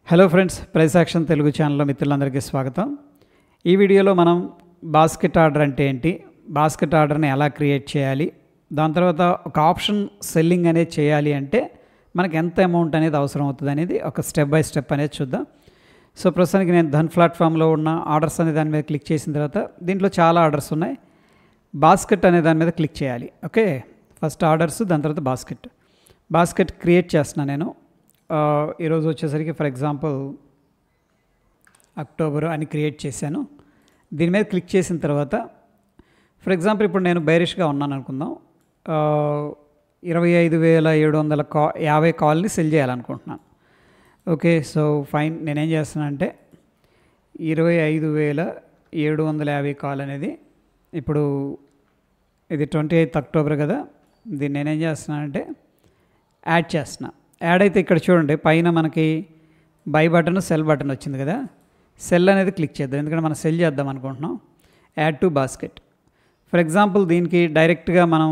Hello friends, price action Telugu ఛానల్లో మిత్రులందరికీ స్వాగతం. ఈ వీడియోలో మనం బాస్కెట్ ఆర్డర్ అంటే ఏంటి, బాస్కెట్ ఆర్డర్ని ఎలా క్రియేట్ చేయాలి, దాని తర్వాత ఒక ఆప్షన్ సెల్లింగ్ అనేది చేయాలి అంటే మనకి ఎంత అమౌంట్ అనేది అవసరం అవుతుంది అనేది ఒక స్టెప్ బై స్టెప్ అనేది చూద్దాం. సో ప్రస్తుతానికి నేను ధన్ ప్లాట్ఫామ్లో ఉన్న ఆర్డర్స్ అనే దాని మీద క్లిక్ చేసిన తర్వాత దీంట్లో చాలా ఆర్డర్స్ ఉన్నాయి. బాస్కెట్ అనే దాని మీద క్లిక్ చేయాలి. ఓకే, ఫస్ట్ ఆర్డర్స్, దాని తర్వాత బాస్కెట్ క్రియేట్ చేస్తున్నాను నేను. ఈరోజు వచ్చేసరికి ఫర్ ఎగ్జాంపుల్ అక్టోబర్ అని క్రియేట్ చేశాను. దీని మీద క్లిక్ చేసిన తర్వాత ఫర్ ఎగ్జాంపుల్ ఇప్పుడు నేను బైరిష్గా ఉన్నాను అనుకుందాం. 25,750 కాల్ని సెల్ చేయాలనుకుంటున్నాను. Okay, so fine. నేనేం చేస్తున్నానంటే 25,750 కాల్ అనేది ఇప్పుడు ఇది 28th అక్టోబర్ కదా, దీన్ని నేనేం చేస్తున్నానంటే యాడ్ చేస్తున్నా. యాడ్ అయితే ఇక్కడ చూడండి పైన మనకి బై బటన్, సెల్ బటన్ వచ్చింది కదా. సెల్ అనేది క్లిక్ చేద్దాం, ఎందుకంటే మనం సెల్ చేద్దాం అనుకుంటున్నాం. Add to basket. For example దీనికి డైరెక్ట్గా మనం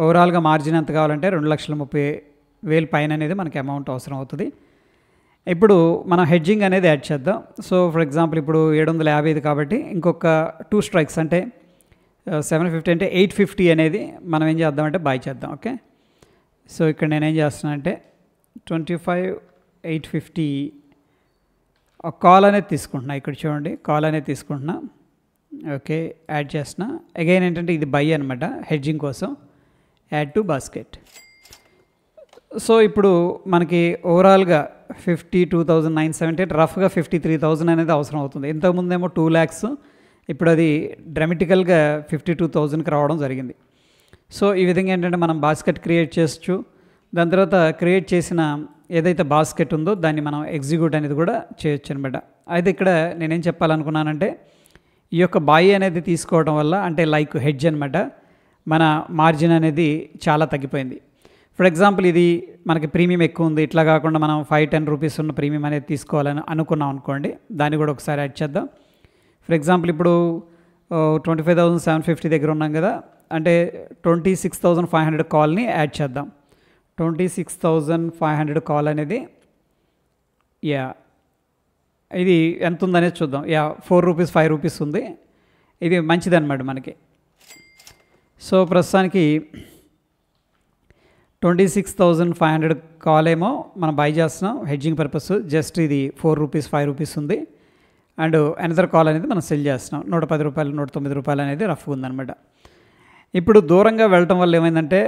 ఓవరాల్గా మార్జిన్ ఎంత కావాలంటే 2,30,000 పైన అనేది మనకి అమౌంట్ అవసరం అవుతుంది. ఇప్పుడు మనం హెడ్జింగ్ అనేది యాడ్ చేద్దాం. సో ఫర్ ఎగ్జాంపుల్ ఇప్పుడు 750 కాబట్టి ఇంకొక 2 స్ట్రైక్స్ అంటే 750 అంటే 850 అనేది మనం ఏం చేద్దామంటే బై చేద్దాం. ఓకే, సో ఇక్కడ నేనేం చేస్తున్నా అంటే 25,850 ఒక కాల్ అనేది తీసుకుంటున్నా. ఇక్కడ చూడండి కాల్ అనేది తీసుకుంటున్నా. ఓకే, యాడ్ చేస్తున్నా. అగైన్ ఏంటంటే ఇది బై అనమాట, హెడ్జింగ్ కోసం. Add to basket. సో ఇప్పుడు మనకి ఓవరాల్గా 52,978 రఫ్గా 53,000 అనేది అవసరం అవుతుంది. ఇంతకుముందేమో 2 lakhs, ఇప్పుడు అది డ్రామటికల్గా 52,000కి రావడం జరిగింది. సో ఈ విధంగా ఏంటంటే మనం బాస్కెట్ క్రియేట్ చేయొచ్చు. దాని తర్వాత క్రియేట్ చేసిన ఏదైతే బాస్కెట్ ఉందో దాన్ని మనం ఎగ్జిక్యూట్ అనేది కూడా చేయొచ్చు అనమాట. అయితే ఇక్కడ నేనేం చెప్పాలనుకున్నానంటే ఈ యొక్క బాయ్ అనేది తీసుకోవడం వల్ల అంటే లైక్ హెడ్జ్ అనమాట, మన మార్జిన్ అనేది చాలా తగ్గిపోయింది. ఫర్ ఎగ్జాంపుల్ ఇది మనకి ప్రీమియం ఎక్కువ ఉంది, ఇట్లా కాకుండా మనం 5-10 రూపీస్ ఉన్న ప్రీమియం అనేది తీసుకోవాలని అనుకున్నాం అనుకోండి, దాన్ని కూడా ఒకసారి యాడ్ చేద్దాం. ఫర్ ఎగ్జాంపుల్ ఇప్పుడు 25,750 దగ్గర ఉన్నాం కదా, అంటే 26,500 కాల్ని యాడ్ చేద్దాం. 26,500 కాల్ అనేది ఇది ఎంత ఉందనేది చూద్దాం. 4 రూపీస్ 5 రూపీస్ ఉంది. ఇది మంచిదన్నమాట మనకి. సో ప్రస్తుతానికి 26,500 కాల్ ఏమో మనం బై చేస్తున్నాం హెడ్జింగ్ పర్పస్. జస్ట్ ఇది 4 రూపీస్ 5 రూపీస్ ఉంది. అండ్ అనదర్ కాల్ అనేది మనం సెల్ చేస్తున్నాం. 110 రూపాయలు 109 రూపాయలు అనేది రఫ్గా ఉందన్నమాట. ఇప్పుడు దూరంగా వెళ్ళటం వల్ల ఏమైందంటే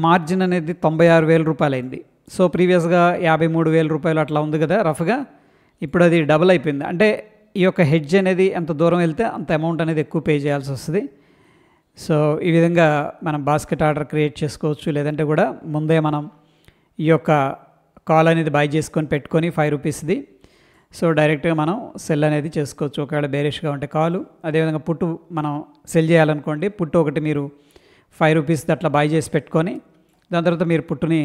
మార్జిన్ అనేది 96,000 రూపాయలు అయింది. సో ప్రీవియస్గా 53,000 రూపాయలు అట్లా ఉంది కదా రఫ్గా, ఇప్పుడు అది డబుల్ అయిపోయింది. అంటే ఈ యొక్క హెడ్జ్ అనేది ఎంత దూరం వెళ్తే అంత అమౌంట్ అనేది ఎక్కువ పే చేయాల్సి వస్తుంది. సో ఈ విధంగా మనం బాస్కెట్ ఆర్డర్ క్రియేట్ చేసుకోవచ్చు. లేదంటే కూడా ముందే మనం ఈ యొక్క కాల్ అనేది బై చేసుకొని పెట్టుకొని 5 రూపీస్ది సో డైరెక్ట్గా మనం సెల్ అనేది చేసుకోవచ్చు. ఒకవేళ బేరిష్గా ఉంటే కాలు, అదేవిధంగా పుట్టు మనం సెల్ చేయాలనుకోండి, పుట్టు ఒకటి మీరు 5 రూపీస్ అట్లా బై చేసి పెట్టుకొని దాని తర్వాత మీరు పుట్టుని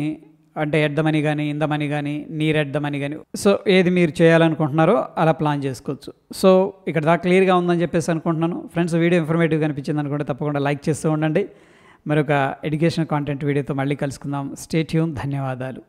అంటే ఎడ్దమని కానీ ఇందమని కానీ నీరు ఎడ్దమని కానీ సో ఏది మీరు చేయాలనుకుంటున్నారో అలా ప్లాన్ చేసుకోవచ్చు. సో ఇక్కడ దాకా క్లియర్గా ఉందని చెప్పేసి అనుకుంటున్నాను. ఫ్రెండ్స్, వీడియో ఇన్ఫర్మేటివ్గా అనిపించింది అనుకుంటే తప్పకుండా లైక్ చేస్తూ ఉండండి. మరొక ఎడ్యుకేషన్ కాంటెంట్ వీడియోతో మళ్ళీ కలుసుకుందాం. Stay tune. ధన్యవాదాలు.